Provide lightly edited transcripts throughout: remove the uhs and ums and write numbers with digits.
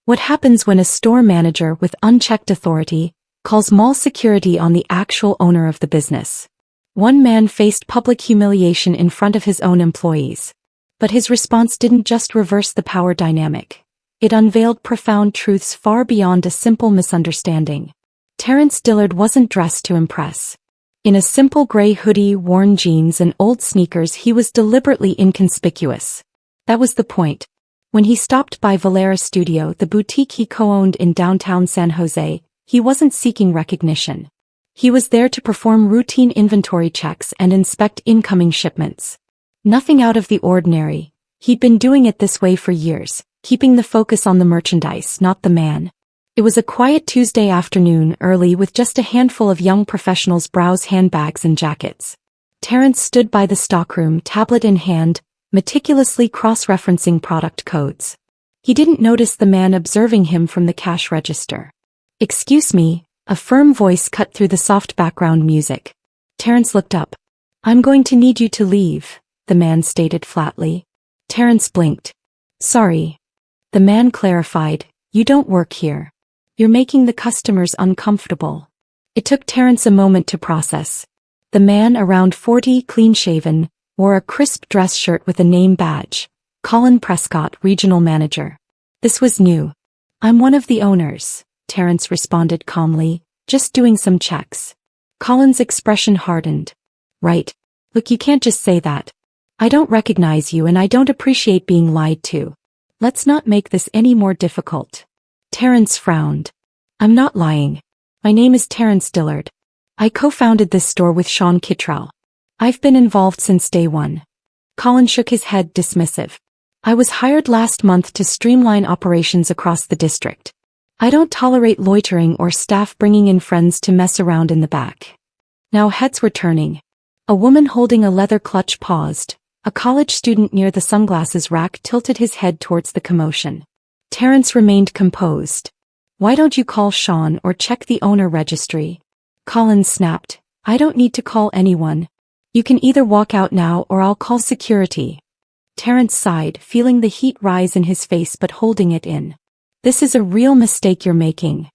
What happens when a store manager with unchecked authority calls mall security on the actual owner of the business? One man faced public humiliation in front of his own employees. But his response didn't just reverse the power dynamic. It unveiled profound truths far beyond a simple misunderstanding. Terrence Dillard wasn't dressed to impress. In a simple gray hoodie, worn jeans, and old sneakers, he was deliberately inconspicuous. That was the point. When he stopped by Valera Studio, the boutique he co-owned in downtown San Jose, he wasn't seeking recognition. He was there to perform routine inventory checks and inspect incoming shipments. Nothing out of the ordinary. He'd been doing it this way for years, keeping the focus on the merchandise, not the man. It was a quiet Tuesday afternoon, early, with just a handful of young professionals browse handbags and jackets. Terrence stood by the stockroom, tablet in hand, meticulously cross-referencing product codes. He didn't notice the man observing him from the cash register. "Excuse me," a firm voice cut through the soft background music. Terrence looked up. "I'm going to need you to leave," the man stated flatly. Terrence blinked. "Sorry." The man clarified, "You don't work here. You're making the customers uncomfortable." It took Terrence a moment to process. The man, around 40, clean-shaven, wore a crisp dress shirt with a name badge. Colin Prescott, regional manager. This was new. "I'm one of the owners," Terrence responded calmly, "just doing some checks." Colin's expression hardened. "Right. Look, you can't just say that. I don't recognize you and I don't appreciate being lied to. Let's not make this any more difficult." Terrence frowned. "I'm not lying. My name is Terrence Dillard. I co-founded this store with Sean Kittrell. I've been involved since day one." Colin shook his head, dismissive. "I was hired last month to streamline operations across the district. I don't tolerate loitering or staff bringing in friends to mess around in the back." Now heads were turning. A woman holding a leather clutch paused. A college student near the sunglasses rack tilted his head towards the commotion. Terrence remained composed. "Why don't you call Sean or check the owner registry?" Colin snapped. "I don't need to call anyone. You can either walk out now or I'll call security." Terrence sighed, feeling the heat rise in his face but holding it in. "This is a real mistake you're making."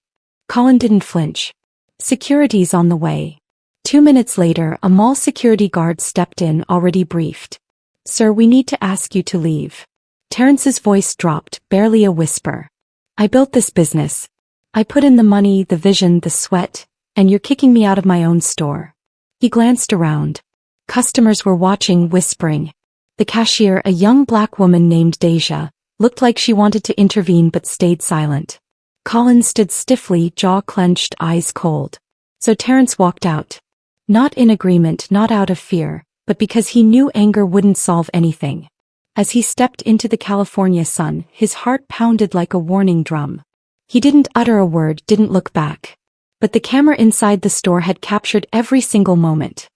Colin didn't flinch. "Security's on the way." 2 minutes later, a mall security guard stepped in, already briefed. "Sir, we need to ask you to leave." Terrence's voice dropped, barely a whisper. "I built this business. I put in the money, the vision, the sweat, and you're kicking me out of my own store." He glanced around. Customers were watching, whispering. The cashier, a young black woman named Deja, looked like she wanted to intervene but stayed silent. Colin stood stiffly, jaw clenched, eyes cold. So Terrence walked out. Not in agreement, not out of fear, but because he knew anger wouldn't solve anything. As he stepped into the California sun, his heart pounded like a warning drum. He didn't utter a word, didn't look back. But the camera inside the store had captured every single moment.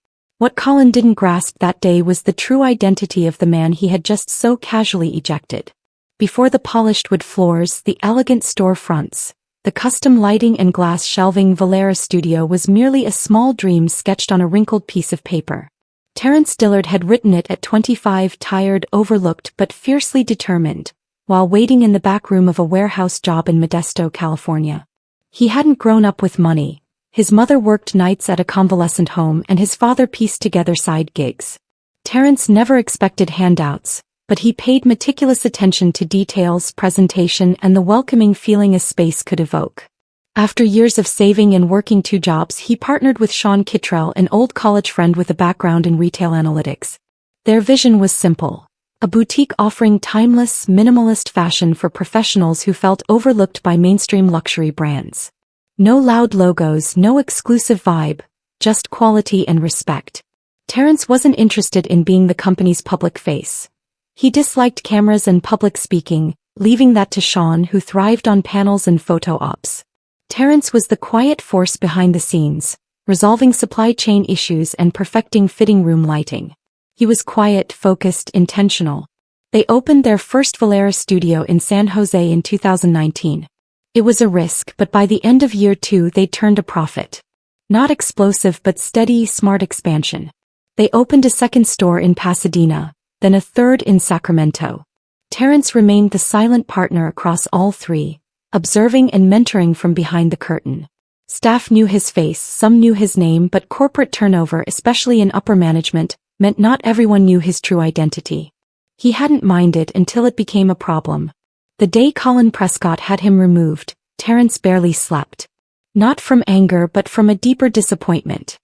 What Colin didn't grasp that day was the true identity of the man he had just so casually ejected. Before the polished wood floors, the elegant store fronts, the custom lighting and glass shelving, Valera Studio was merely a small dream sketched on a wrinkled piece of paper. Terrence Dillard had written it at 25, tired, overlooked but fiercely determined, while waiting in the back room of a warehouse job in Modesto, California. He hadn't grown up with money. His mother worked nights at a convalescent home and his father pieced together side gigs. Terrence never expected handouts, but he paid meticulous attention to details, presentation, and the welcoming feeling a space could evoke. After years of saving and working 2 jobs, he partnered with Sean Kittrell, an old college friend with a background in retail analytics. Their vision was simple: a boutique offering timeless, minimalist fashion for professionals who felt overlooked by mainstream luxury brands. No loud logos, no exclusive vibe, just quality and respect. Terrence wasn't interested in being the company's public face. He disliked cameras and public speaking, leaving that to Sean, who thrived on panels and photo ops. Terrence was the quiet force behind the scenes, resolving supply chain issues and perfecting fitting room lighting. He was quiet, focused, intentional. They opened their first Valera Studio in San Jose in 2019. It was a risk, but by the end of year 2 they turned a profit. Not explosive but steady, smart expansion. They opened a second store in Pasadena, then a third in Sacramento. Terrence remained the silent partner across all 3, observing and mentoring from behind the curtain. Staff knew his face, some knew his name, but corporate turnover, especially in upper management, meant not everyone knew his true identity. He hadn't minded until it became a problem. The day Colin Prescott had him removed, Terence barely slept. Not from anger but from a deeper disappointment.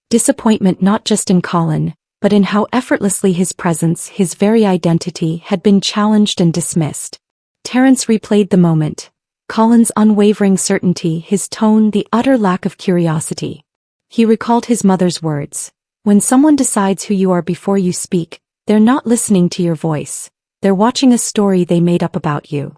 Disappointment not just in Colin, but in how effortlessly his presence, his very identity, had been challenged and dismissed. Terence replayed the moment. Colin's unwavering certainty, his tone, the utter lack of curiosity. He recalled his mother's words. When someone decides who you are before you speak, they're not listening to your voice. They're watching a story they made up about you.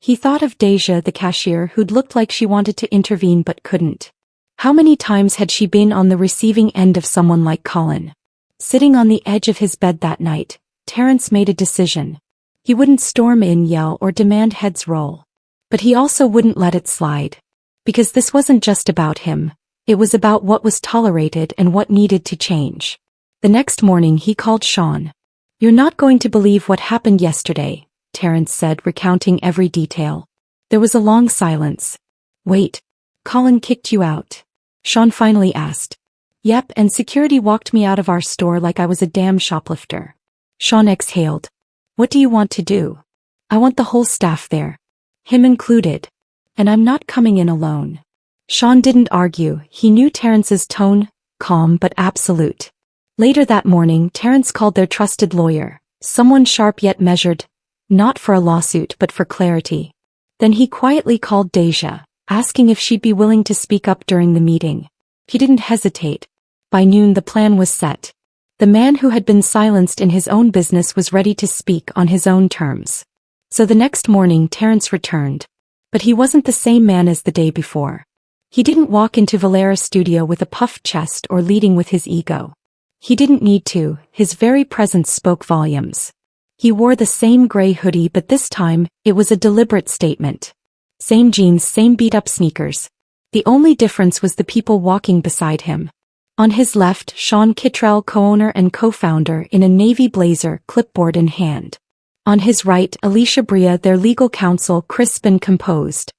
He thought of Deja, the cashier, who'd looked like she wanted to intervene but couldn't. How many times had she been on the receiving end of someone like Colin? Sitting on the edge of his bed that night, Terence made a decision. He wouldn't storm in, yell, or demand heads roll. But he also wouldn't let it slide. Because this wasn't just about him. It was about what was tolerated and what needed to change. The next morning he called Sean. "You're not going to believe what happened yesterday," Terence said, recounting every detail. There was a long silence. "Wait. Colin kicked you out?" Sean finally asked. "Yep, and security walked me out of our store like I was a damn shoplifter." Sean exhaled. "What do you want to do?" "I want the whole staff there. Him included. And I'm not coming in alone." Sean didn't argue. He knew Terence's tone, calm but absolute. Later that morning, Terence called their trusted lawyer, someone sharp yet measured, not for a lawsuit but for clarity. Then he quietly called Deja, asking if she'd be willing to speak up during the meeting. He didn't hesitate. By noon the plan was set. The man who had been silenced in his own business was ready to speak on his own terms. So the next morning Terence returned. But he wasn't the same man as the day before. He didn't walk into Valera's studio with a puffed chest or leading with his ego. He didn't need to, his very presence spoke volumes. He wore the same gray hoodie, but this time, it was a deliberate statement. Same jeans, same beat-up sneakers. The only difference was the people walking beside him. On his left, Sean Kittrell, co-owner and co-founder, in a navy blazer, clipboard in hand. On his right, Alicia Bria, their legal counsel, crisp and composed.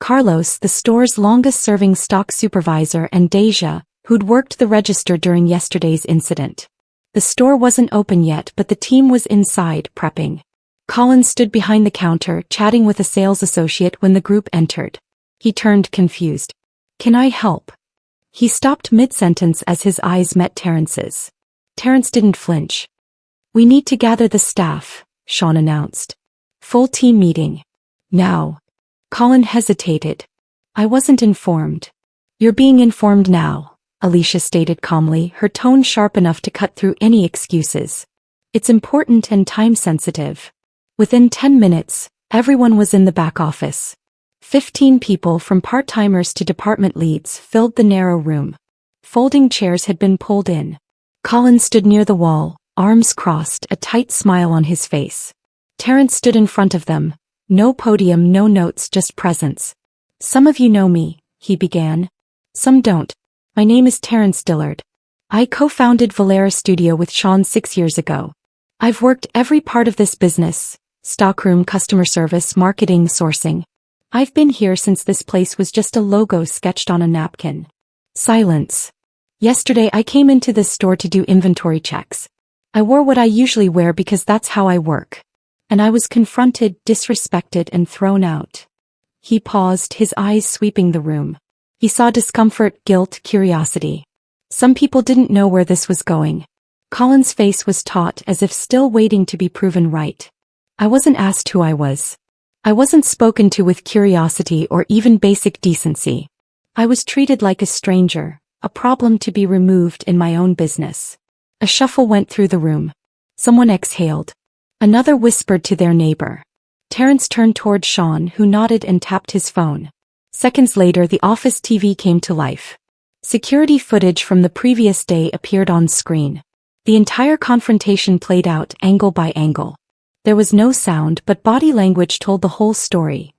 Carlos, the store's longest-serving stock supervisor, and Deja, who'd worked the register during yesterday's incident. The store wasn't open yet, but the team was inside, prepping. Colin stood behind the counter, chatting with a sales associate when the group entered. He turned confused. "Can I help?" He stopped mid-sentence as his eyes met Terence's. Terence didn't flinch. "We need to gather the staff," Sean announced. "Full team meeting. Now." Colin hesitated. "I wasn't informed." "You're being informed now," Alicia stated calmly, her tone sharp enough to cut through any excuses. "It's important and time-sensitive." Within 10 minutes, everyone was in the back office. 15 people, from part-timers to department leads, filled the narrow room. Folding chairs had been pulled in. Colin stood near the wall, arms crossed, a tight smile on his face. Terence stood in front of them. No podium, no notes, just presence. "Some of you know me," he began. "Some don't. My name is Terence Dillard. I co-founded Valera Studio with Sean 6 years ago. I've worked every part of this business: stockroom, customer service, marketing, sourcing. I've been here since this place was just a logo sketched on a napkin." Silence. "Yesterday I came into this store to do inventory checks. I wore what I usually wear because that's how I work. And I was confronted, disrespected, and thrown out." He paused, his eyes sweeping the room. He saw discomfort, guilt, curiosity. Some people didn't know where this was going. Colin's face was taut, as if still waiting to be proven right. "I wasn't asked who I was. I wasn't spoken to with curiosity or even basic decency. I was treated like a stranger, a problem to be removed in my own business." A shuffle went through the room. Someone exhaled. Another whispered to their neighbor. Terence turned toward Sean, who nodded and tapped his phone. Seconds later, the office TV came to life. Security footage from the previous day appeared on screen. The entire confrontation played out angle by angle. There was no sound, but body language told the whole story.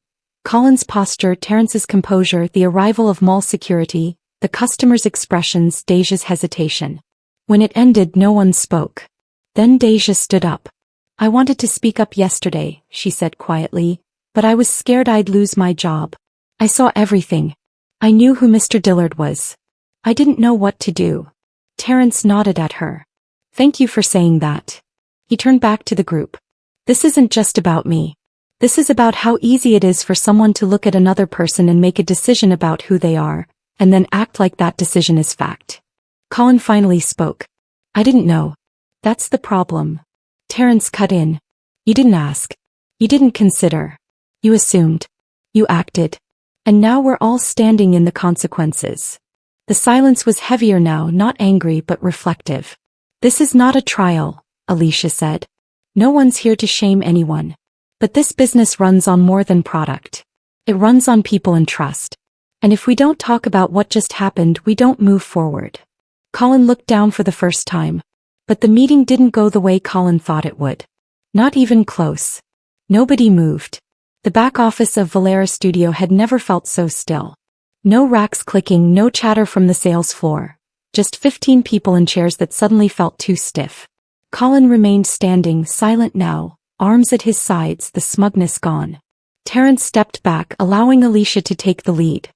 Colin's posture, Terence's composure, the arrival of mall security, the customer's expressions, Deja's hesitation. When it ended, no one spoke. Then Deja stood up. "I wanted to speak up yesterday," she said quietly, But I was scared I'd lose my job. I saw everything. I knew who Mr. Dillard was. I didn't know what to do. Terrence nodded at her. Thank you for saying that. He turned back to the group. This isn't just about me. This is about how easy it is for someone to look at another person and make a decision about who they are, and then act like that decision is fact. Colin finally spoke. I didn't know. That's the problem. Terrence cut in. You didn't ask. You didn't consider. You assumed. You acted. And now we're all standing in the consequences. The silence was heavier now, not angry but reflective. This is not a trial, Alicia said. No one's here to shame anyone. But this business runs on more than product. It runs on people and trust. And if we don't talk about what just happened, we don't move forward. Colin looked down for the first time. But the meeting didn't go the way Colin thought it would. Not even close. Nobody moved. The back office of Valera Studio had never felt so still. No racks clicking, no chatter from the sales floor. Just 15 people in chairs that suddenly felt too stiff. Colin remained standing, silent now, arms at his sides, the smugness gone. Terrence stepped back, allowing Alicia to take the lead.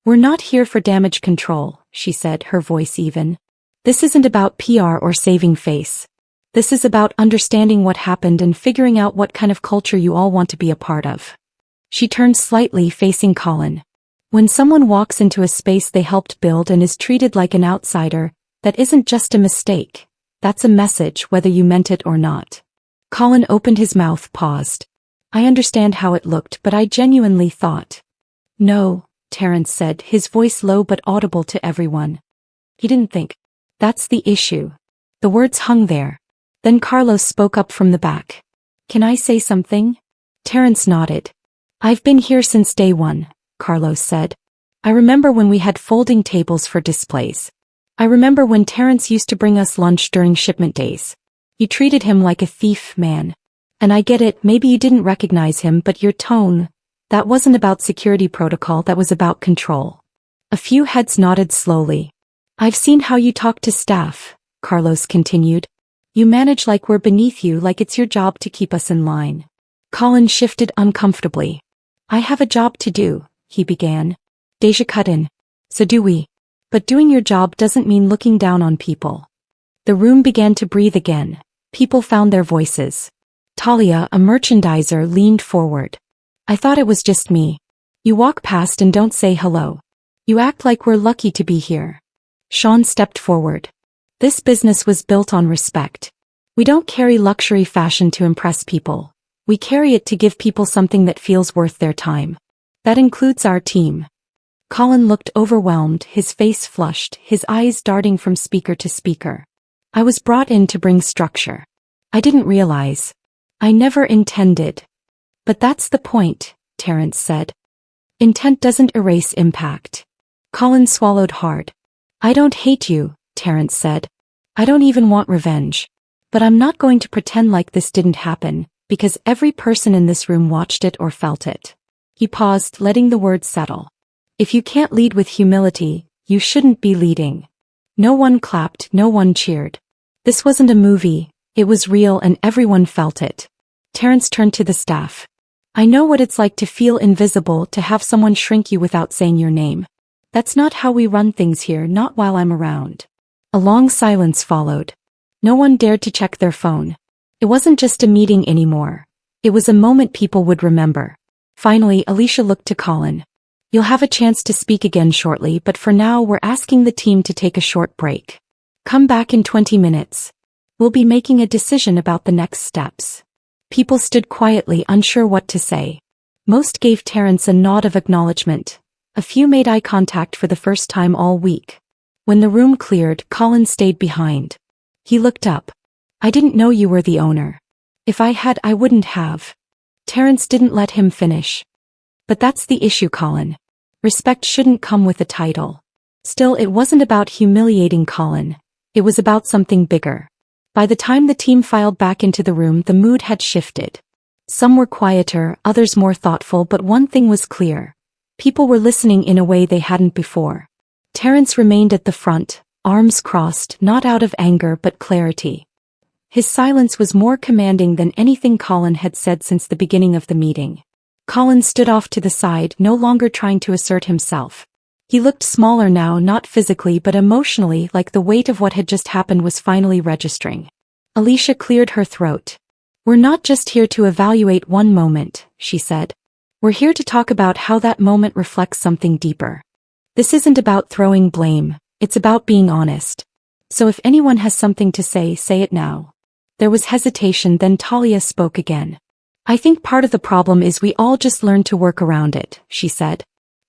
We're not here for damage control, she said, her voice even. This isn't about PR or saving face. This is about understanding what happened and figuring out what kind of culture you all want to be a part of. She turned slightly, facing Colin. When someone walks into a space they helped build and is treated like an outsider, that isn't just a mistake. That's a message, whether you meant it or not. Colin opened his mouth, paused. I understand how it looked, but I genuinely thought. No, Terrence said, his voice low but audible to everyone. He didn't think. That's the issue. The words hung there. Then Carlos spoke up from the back. Can I say something? Terrence nodded. I've been here since day one, Carlos said. I remember when we had folding tables for displays. I remember when Terrence used to bring us lunch during shipment days. You treated him like a thief, man. And I get it, maybe you didn't recognize him, but your tone, that wasn't about security protocol, that was about control. A few heads nodded slowly. I've seen how you talk to staff, Carlos continued. You manage like we're beneath you, like it's your job to keep us in line. Colin shifted uncomfortably. I have a job to do, he began. Deja cut in. So do we. But doing your job doesn't mean looking down on people. The room began to breathe again. People found their voices. Talia, a merchandiser, leaned forward. I thought it was just me. You walk past and don't say hello. You act like we're lucky to be here. Sean stepped forward. This business was built on respect. We don't carry luxury fashion to impress people. We carry it to give people something that feels worth their time. That includes our team. Colin looked overwhelmed, his face flushed, his eyes darting from speaker to speaker. I was brought in to bring structure. I didn't realize. I never intended. But that's the point, Terrence said. Intent doesn't erase impact. Colin swallowed hard. I don't hate you, Terrence said. I don't even want revenge. But I'm not going to pretend like this didn't happen, because every person in this room watched it or felt it. He paused, letting the words settle. If you can't lead with humility, you shouldn't be leading. No one clapped, no one cheered. This wasn't a movie, it was real and everyone felt it. Terrence turned to the staff. I know what it's like to feel invisible, to have someone shrink you without saying your name. That's not how we run things here, not while I'm around. A long silence followed. No one dared to check their phone. It wasn't just a meeting anymore. It was a moment people would remember. Finally, Alicia looked to Colin. You'll have a chance to speak again shortly, but for now we're asking the team to take a short break. Come back in 20 minutes. We'll be making a decision about the next steps. People stood quietly, unsure what to say. Most gave Terrence a nod of acknowledgement. A few made eye contact for the first time all week. When the room cleared, Colin stayed behind. He looked up. I didn't know you were the owner. If I had, I wouldn't have. Terrence didn't let him finish. But that's the issue, Colin. Respect shouldn't come with a title. Still, it wasn't about humiliating Colin. It was about something bigger. By the time the team filed back into the room, the mood had shifted. Some were quieter, others more thoughtful, but one thing was clear. People were listening in a way they hadn't before. Terrence remained at the front, arms crossed, not out of anger but clarity. His silence was more commanding than anything Colin had said since the beginning of the meeting. Colin stood off to the side, no longer trying to assert himself. He looked smaller now, not physically but emotionally, like the weight of what had just happened was finally registering. Alicia cleared her throat. "We're not just here to evaluate one moment," she said. "We're here to talk about how that moment reflects something deeper. This isn't about throwing blame, it's about being honest. So if anyone has something to say it now." There was hesitation, then Talia spoke again. "I think part of the problem is we all just learned to work around it," she said.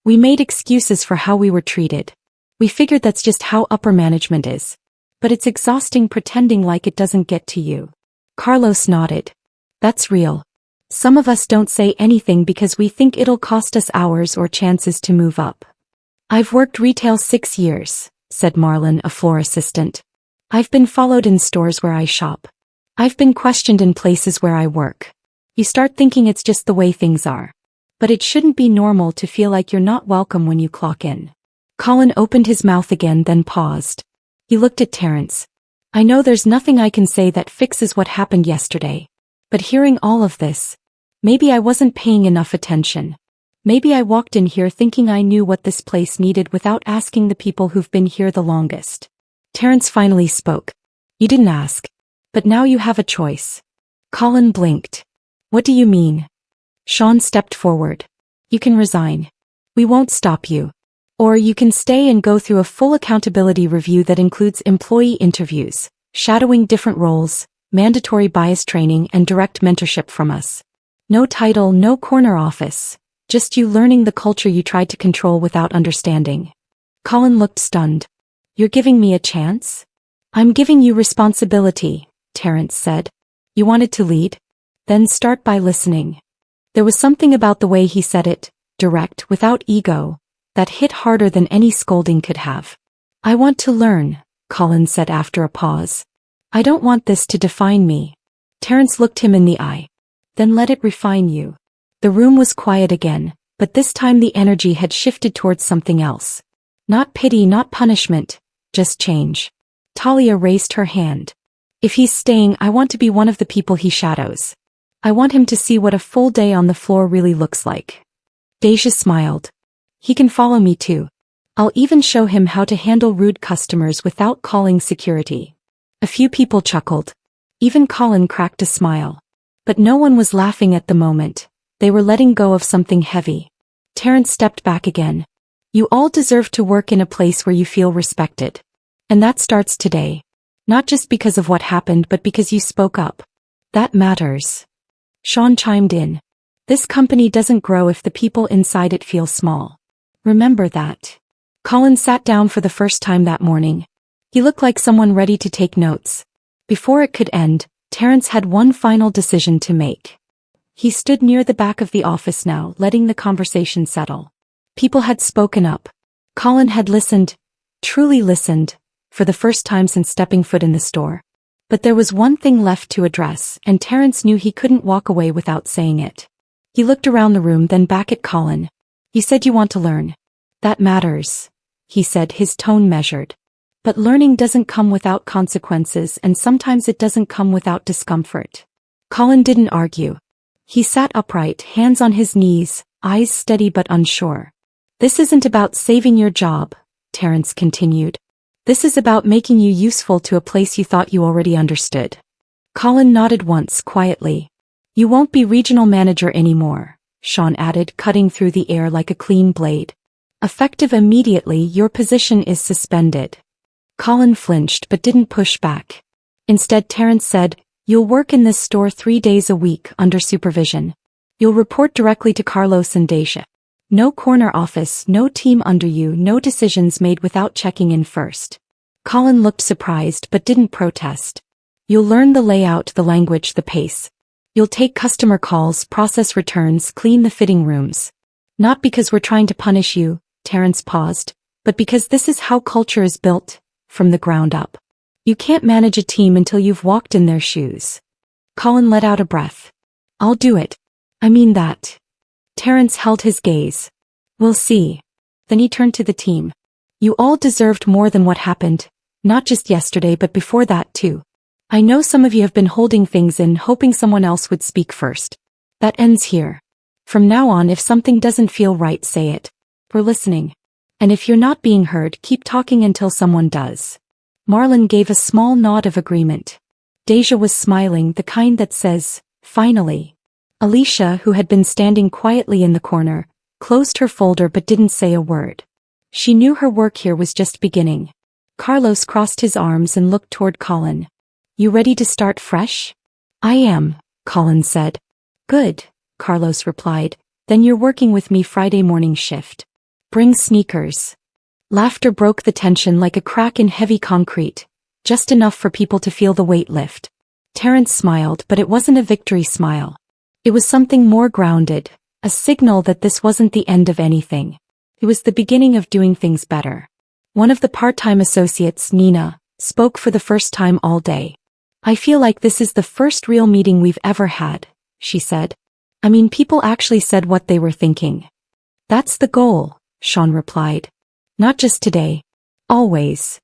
"We made excuses for how we were treated. We figured that's just how upper management is. But it's exhausting pretending like it doesn't get to you." Carlos nodded. "That's real. Some of us don't say anything because we think it'll cost us hours or chances to move up." "I've worked retail 6 years," said Marlon, a floor assistant. "I've been followed in stores where I shop. I've been questioned in places where I work. You start thinking it's just the way things are. But it shouldn't be normal to feel like you're not welcome when you clock in." Colin opened his mouth again, then paused. He looked at Terrence. "I know there's nothing I can say that fixes what happened yesterday. But hearing all of this, maybe I wasn't paying enough attention. Maybe I walked in here thinking I knew what this place needed without asking the people who've been here the longest." Terrence finally spoke. "You didn't ask. But now you have a choice." Colin blinked. "What do you mean?" Sean stepped forward. "You can resign. We won't stop you. Or you can stay and go through a full accountability review that includes employee interviews, shadowing different roles, mandatory bias training, and direct mentorship from us. No title, no corner office. Just you learning the culture you tried to control without understanding." Colin looked stunned. "You're giving me a chance?" "I'm giving you responsibility," Terrence said. "You wanted to lead? Then start by listening." There was something about the way he said it, direct, without ego, that hit harder than any scolding could have. "I want to learn," Colin said after a pause. "I don't want this to define me." Terrence looked him in the eye. "Then let it refine you." The room was quiet again, but this time the energy had shifted towards something else. Not pity, not punishment, just change. Talia raised her hand. "If he's staying, I want to be one of the people he shadows. I want him to see what a full day on the floor really looks like." Deja smiled. "He can follow me too. I'll even show him how to handle rude customers without calling security." A few people chuckled. Even Colin cracked a smile. But no one was laughing at the moment. They were letting go of something heavy. Terrence stepped back again. "You all deserve to work in a place where you feel respected. And that starts today. Not just because of what happened but because you spoke up. That matters." Sean chimed in. "This company doesn't grow if the people inside it feel small. Remember that." Colin sat down for the first time that morning. He looked like someone ready to take notes. Before it could end, Terrence had one final decision to make. He stood near the back of the office now, letting the conversation settle. People had spoken up. Colin had listened, truly listened, for the first time since stepping foot in the store. But there was one thing left to address, and Terrence knew he couldn't walk away without saying it. He looked around the room, then back at Colin. "You said you want to learn. That matters," he said, his tone measured. "But learning doesn't come without consequences, and sometimes it doesn't come without discomfort." Colin didn't argue. He sat upright, hands on his knees, eyes steady but unsure. "This isn't about saving your job," Terrence continued. "This is about making you useful to a place you thought you already understood." Colin nodded once, quietly. "You won't be regional manager anymore," Sean added, cutting through the air like a clean blade. "Effective immediately, your position is suspended." Colin flinched but didn't push back. Instead, Terrence said, "You'll work in this store 3 days a week under supervision. You'll report directly to Carlos and Deja. No corner office, no team under you, no decisions made without checking in first." Colin looked surprised but didn't protest. "You'll learn the layout, the language, the pace. You'll take customer calls, process returns, clean the fitting rooms. Not because we're trying to punish you," Terrence paused, "but because this is how culture is built, from the ground up. You can't manage a team until you've walked in their shoes." Colin let out a breath. "I'll do it. I mean that." Terrence held his gaze. "We'll see." Then he turned to the team. "You all deserved more than what happened, not just yesterday but before that too. I know some of you have been holding things in, hoping someone else would speak first. That ends here. From now on, if something doesn't feel right, say it. We're listening. And if you're not being heard, keep talking until someone does. Marlon gave a small nod of agreement. Deja was smiling, the kind that says, finally. Alicia, who had been standing quietly in the corner, closed her folder but didn't say a word. She knew her work here was just beginning. Carlos crossed his arms and looked toward Colin. You ready to start fresh? I am, Colin said. Good, Carlos replied. Then you're working with me Friday morning shift. Bring sneakers. Laughter broke the tension like a crack in heavy concrete, just enough for people to feel the weight lift. Terence smiled, but it wasn't a victory smile. It was something more grounded, a signal that this wasn't the end of anything. It was the beginning of doing things better. One of the part-time associates, Nina, spoke for the first time all day. I feel like this is the first real meeting we've ever had, she said. I mean, people actually said what they were thinking. That's the goal, Sean replied. Not just today. Always.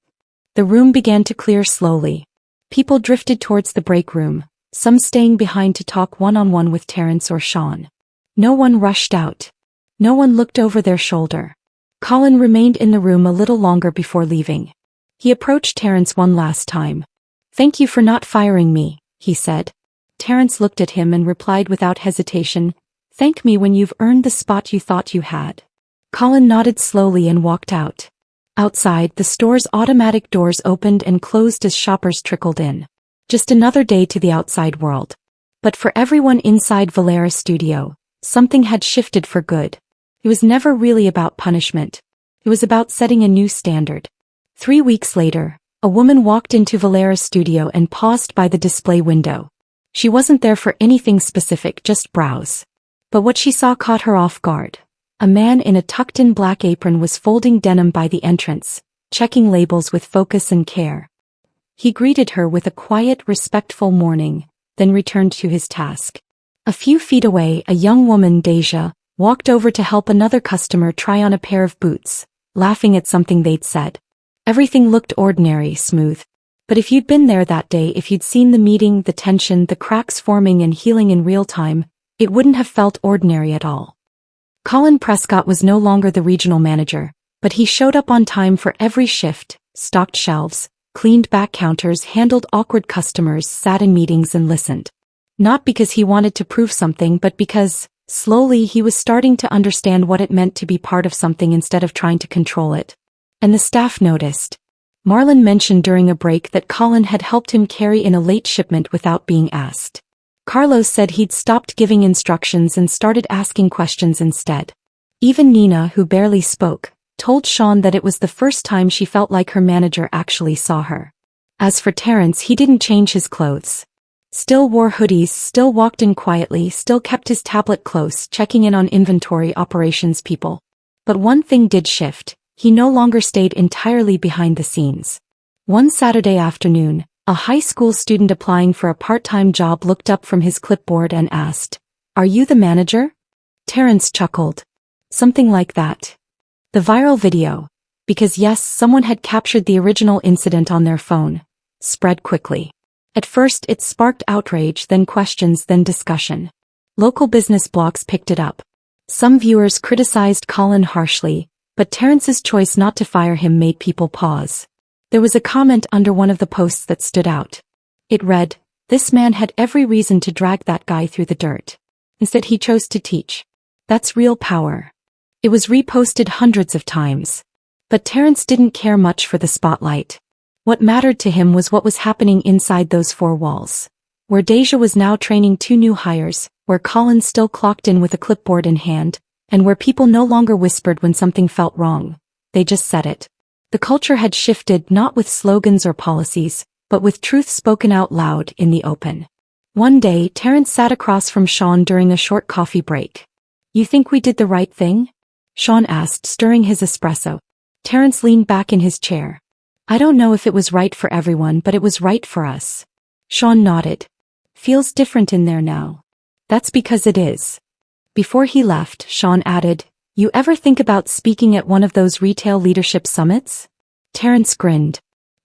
The room began to clear slowly. People drifted towards the break room, some staying behind to talk one-on-one with Terence or Sean. No one rushed out. No one looked over their shoulder. Colin remained in the room a little longer before leaving. He approached Terence one last time. Thank you for not firing me, he said. Terence looked at him and replied without hesitation, thank me when you've earned the spot you thought you had. Colin nodded slowly and walked out. Outside, the store's automatic doors opened and closed as shoppers trickled in. Just another day to the outside world. But for everyone inside Valera's studio, something had shifted for good. It was never really about punishment. It was about setting a new standard. 3 weeks later, a woman walked into Valera's studio and paused by the display window. She wasn't there for anything specific, just browse. But what she saw caught her off guard. A man in a tucked-in black apron was folding denim by the entrance, checking labels with focus and care. He greeted her with a quiet, respectful morning, then returned to his task. A few feet away, a young woman, Deja, walked over to help another customer try on a pair of boots, laughing at something they'd said. Everything looked ordinary, smooth. But if you'd been there that day, if you'd seen the meeting, the tension, the cracks forming and healing in real time, it wouldn't have felt ordinary at all. Colin Prescott was no longer the regional manager, but he showed up on time for every shift, stocked shelves, cleaned back counters, handled awkward customers, sat in meetings and listened. Not because he wanted to prove something, but because, slowly, he was starting to understand what it meant to be part of something instead of trying to control it. And the staff noticed. Marlon mentioned during a break that Colin had helped him carry in a late shipment without being asked. Carlos said he'd stopped giving instructions and started asking questions instead. Even Nina, who barely spoke, told Sean that it was the first time she felt like her manager actually saw her. As for Terence, he didn't change his clothes. Still wore hoodies, still walked in quietly, still kept his tablet close, checking in on inventory operations people. But one thing did shift. He no longer stayed entirely behind the scenes. One Saturday afternoon, a high school student applying for a part-time job looked up from his clipboard and asked, "Are you the manager?" Terence chuckled. Something like that. The viral video, because yes, someone had captured the original incident on their phone, spread quickly. At first it sparked outrage, then questions, then discussion. Local business blogs picked it up. Some viewers criticized Colin harshly, but Terence's choice not to fire him made people pause. There was a comment under one of the posts that stood out. It read, "This man had every reason to drag that guy through the dirt. Instead he chose to teach. That's real power." It was reposted hundreds of times. But Terence didn't care much for the spotlight. What mattered to him was what was happening inside those four walls. Where Deja was now training 2 new hires, where Colin still clocked in with a clipboard in hand, and where people no longer whispered when something felt wrong. They just said it. The culture had shifted not with slogans or policies, but with truth spoken out loud in the open. One day, Terence sat across from Sean during a short coffee break. "You think we did the right thing?" Sean asked, stirring his espresso. Terence leaned back in his chair. "I don't know if it was right for everyone, but it was right for us." Sean nodded. "Feels different in there now." "That's because it is." Before he left, Sean added, "You ever think about speaking at one of those retail leadership summits?" Terence grinned.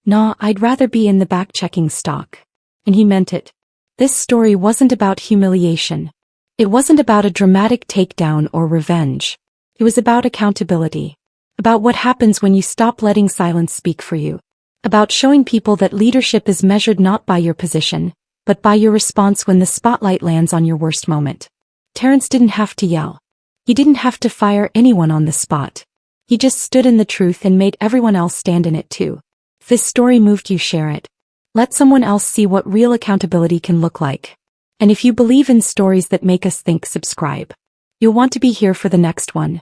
"Nah, I'd rather be in the back checking stock." And he meant it. This story wasn't about humiliation. It wasn't about a dramatic takedown or revenge. It was about accountability. About what happens when you stop letting silence speak for you. About showing people that leadership is measured not by your position, but by your response when the spotlight lands on your worst moment. Terrence didn't have to yell. He didn't have to fire anyone on the spot. He just stood in the truth and made everyone else stand in it too. If this story moved you, share it. Let someone else see what real accountability can look like. And if you believe in stories that make us think, subscribe. You'll want to be here for the next one.